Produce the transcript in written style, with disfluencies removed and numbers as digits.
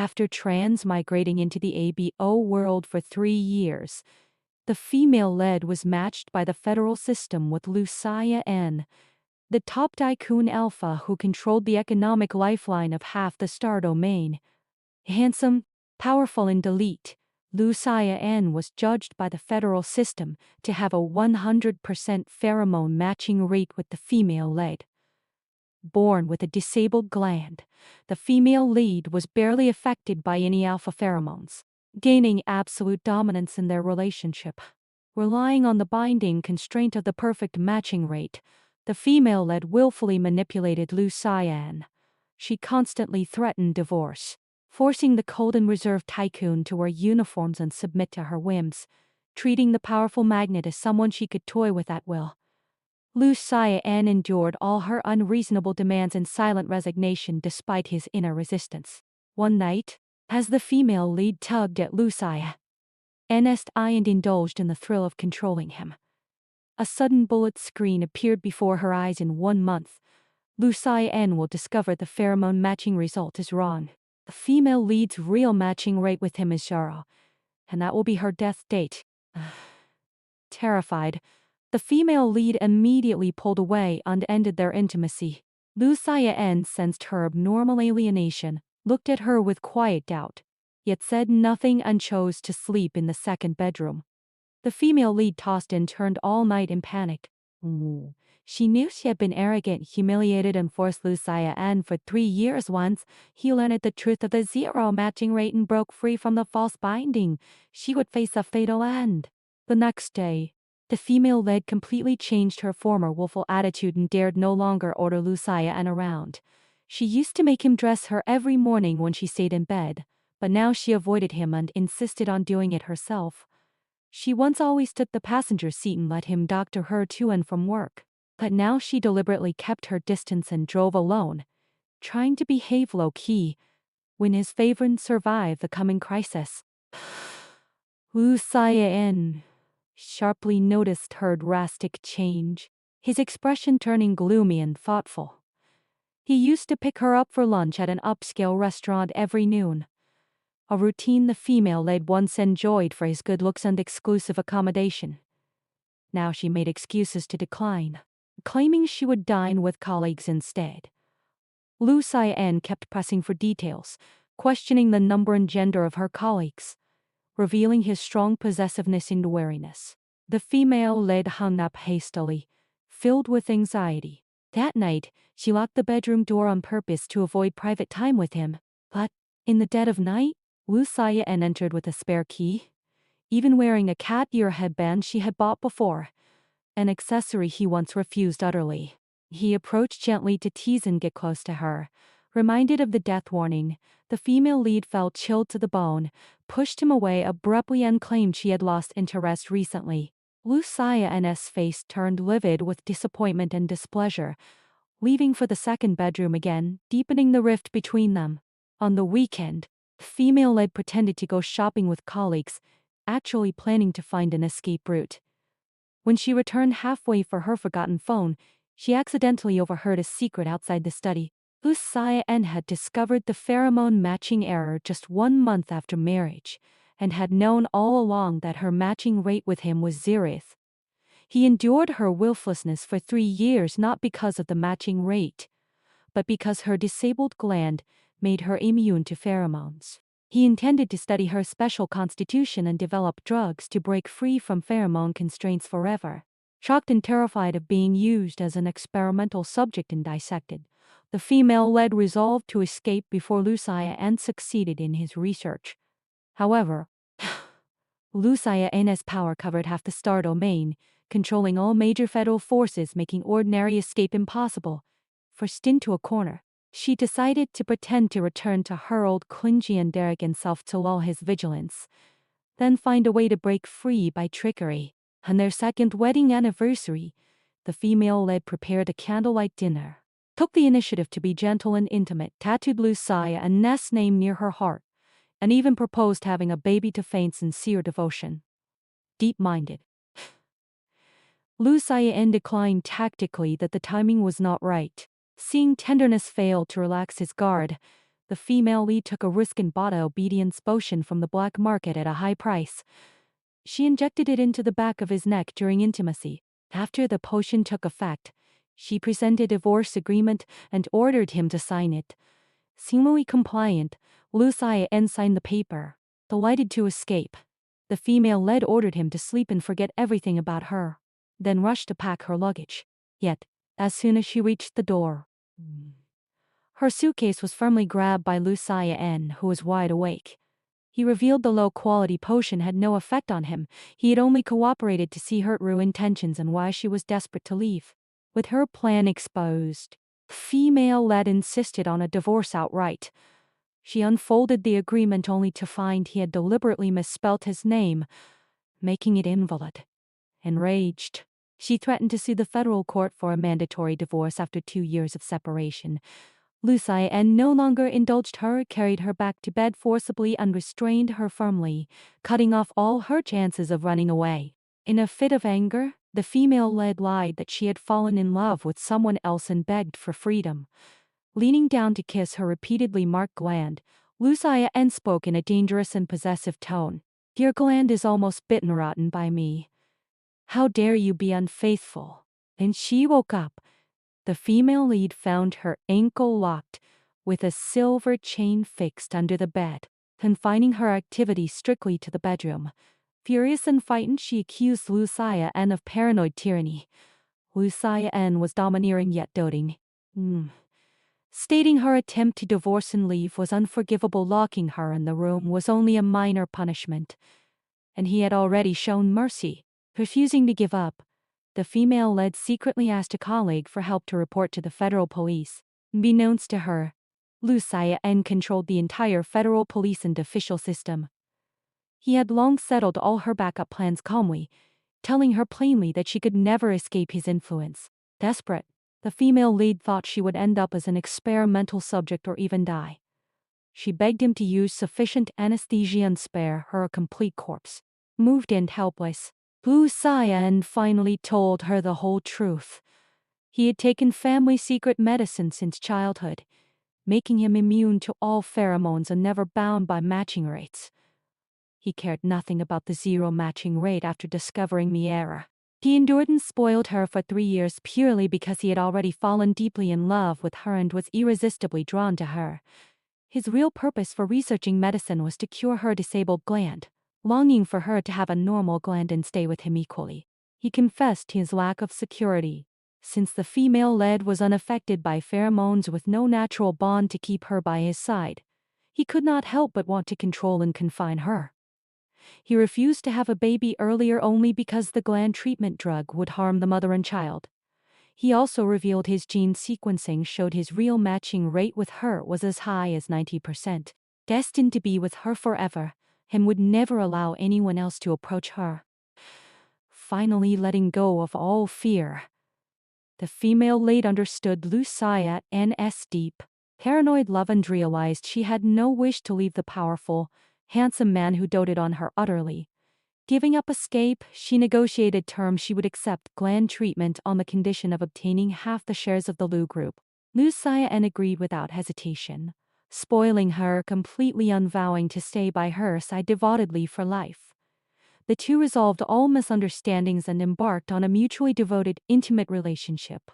After transmigrating into the ABO world for 3 years, the female lead was matched by the federal system with Lucia N., the top tycoon alpha who controlled the economic lifeline of half the star domain. Handsome, powerful and elite, Lucia N. was judged by the federal system to have a 100% pheromone matching rate with the female lead. Born with a disabled gland, the female lead was barely affected by any alpha pheromones, gaining absolute dominance in their relationship. Relying on the binding constraint of the perfect matching rate, the female lead willfully manipulated Lucia N. She constantly threatened divorce, forcing the cold and reserved tycoon to wear uniforms and submit to her whims, treating the powerful magnet as someone she could toy with at will. Lucia N. endured all her unreasonable demands in silent resignation despite his inner resistance. One night, as the female lead tugged at Lucia N's eye and indulged in the thrill of controlling him, a sudden bullet screen appeared before her eyes. In 1 month, Lucia N. will discover the pheromone matching result is wrong. The female lead's real matching rate with him is 0, and that will be her death date. Terrified, the female lead immediately pulled away and ended their intimacy. Lucia N. sensed her abnormal alienation, looked at her with quiet doubt, yet said nothing and chose to sleep in the second bedroom. The female lead tossed and turned all night in panic. She knew she had been arrogant, humiliated, and forced Lucia N. for 3 years. Once he learned the truth of the 0 matching rate and broke free from the false binding, she would face a fatal end. The next day, the female lead completely changed her former willful attitude and dared no longer order Lucia N. around. She used to make him dress her every morning when she stayed in bed, but now she avoided him and insisted on doing it herself. She once always took the passenger seat and let him doctor her to and from work, but now she deliberately kept her distance and drove alone, trying to behave low-key. When his favorite survived the coming crisis, Lucia N. sharply noticed her drastic change, his expression turning gloomy and thoughtful. He used to pick her up for lunch at an upscale restaurant every noon, a routine the female lead once enjoyed for his good looks and exclusive accommodation. Now she made excuses to decline, claiming she would dine with colleagues instead. Lucia N. kept pressing for details, questioning the number and gender of her colleagues, revealing his strong possessiveness and wariness. The female lead hung up hastily, filled with anxiety. That night, she locked the bedroom door on purpose to avoid private time with him, but, in the dead of night, Lucia N. entered with a spare key, even wearing a cat ear headband she had bought before, an accessory he once refused utterly. He approached gently to tease and get close to her. Reminded of the death warning, the female lead felt chilled to the bone, pushed him away abruptly and claimed she had lost interest recently. Lucia N.'s face turned livid with disappointment and displeasure, leaving for the second bedroom again, deepening the rift between them. On the weekend, the female lead pretended to go shopping with colleagues, actually planning to find an escape route. When she returned halfway for her forgotten phone, she accidentally overheard a secret outside the study. Lucia N. had discovered the pheromone matching error just 1 month after marriage, and had known all along that her matching rate with him was 0. He endured her willfulness for 3 years not because of the matching rate, but because her disabled gland made her immune to pheromones. He intended to study her special constitution and develop drugs to break free from pheromone constraints forever. Shocked and terrified of being used as an experimental subject and dissected, the female lead resolved to escape before Lucia N. succeeded in his research. However, Lucia N.'s power covered half the star domain, controlling all major federal forces, making ordinary escape impossible. Forced into a corner, she decided to pretend to return to her old clingy and arrogant self to lull his vigilance, then find a way to break free by trickery. On their second wedding anniversary, the female lead prepared a candlelight dinner, took the initiative to be gentle and intimate, tattooed Lucia N.'s name near her heart, and even proposed having a baby to feign sincere devotion. Deep-minded, Lucia N. declined tactically that the timing was not right. Seeing tenderness fail to relax his guard, the female lead took a risk and bought a obedience potion from the black market at a high price. She injected it into the back of his neck during intimacy. After the potion took effect, she presented a divorce agreement and ordered him to sign it. Seemingly compliant, Lu Xian signed the paper. Delighted to escape, the female lead ordered him to sleep and forget everything about her, then rushed to pack her luggage. Yet, as soon as she reached the door, her suitcase was firmly grabbed by Lu Xian, who was wide awake. He revealed the low-quality potion had no effect on him. He had only cooperated to see her true intentions and why she was desperate to leave. With her plan exposed, female lead insisted on a divorce outright. She unfolded the agreement only to find he had deliberately misspelt his name, making it invalid. Enraged, she threatened to sue the federal court for a mandatory divorce after 2 years of separation. Lu Xian no longer indulged her, carried her back to bed forcibly and restrained her firmly, cutting off all her chances of running away. In a fit of anger, the female lead lied that she had fallen in love with someone else and begged for freedom. Leaning down to kiss her repeatedly marked gland, Lu Xian spoke in a dangerous and possessive tone. "Your gland is almost bitten rotten by me. How dare you be unfaithful?" And she woke up. The female lead found her ankle locked, with a silver chain fixed under the bed, confining her activity strictly to the bedroom. Furious and frightened, she accused Lu Xian of paranoid tyranny. Lu Xian was domineering yet doting. Stating her attempt to divorce and leave was unforgivable, locking her in the room was only a minor punishment. And he had already shown mercy. Refusing to give up, the female lead secretly asked a colleague for help to report to the federal police. Unbeknownst to her, Lu Xian controlled the entire federal police and official system. He had long settled all her backup plans calmly, telling her plainly that she could never escape his influence. Desperate, the female lead thought she would end up as an experimental subject or even die. She begged him to use sufficient anesthesia and spare her a complete corpse. Moved and helpless, Lu Xian finally told her the whole truth. He had taken family secret medicine since childhood, making him immune to all pheromones and never bound by matching rates. He cared nothing about the zero matching rate after discovering the error. He endured and spoiled her for 3 years purely because he had already fallen deeply in love with her and was irresistibly drawn to her. His real purpose for researching medicine was to cure her disabled gland, longing for her to have a normal gland and stay with him equally. He confessed his lack of security. Since the female lead was unaffected by pheromones with no natural bond to keep her by his side, he could not help but want to control and confine her. He refused to have a baby earlier only because the gland treatment drug would harm the mother and child. He also revealed his gene sequencing showed his real matching rate with her was as high as 90%. Destined to be with her forever, and would never allow anyone else to approach her. Finally letting go of all fear, the female lead understood Lu Xian's deep, paranoid love and realized she had no wish to leave the powerful, handsome man who doted on her utterly. Giving up escape, she negotiated terms she would accept gland treatment on the condition of obtaining half the shares of the Lu Group. Lu Xian agreed without hesitation, spoiling her completely, unvowing to stay by her side devotedly for life. The two resolved all misunderstandings and embarked on a mutually devoted, intimate relationship.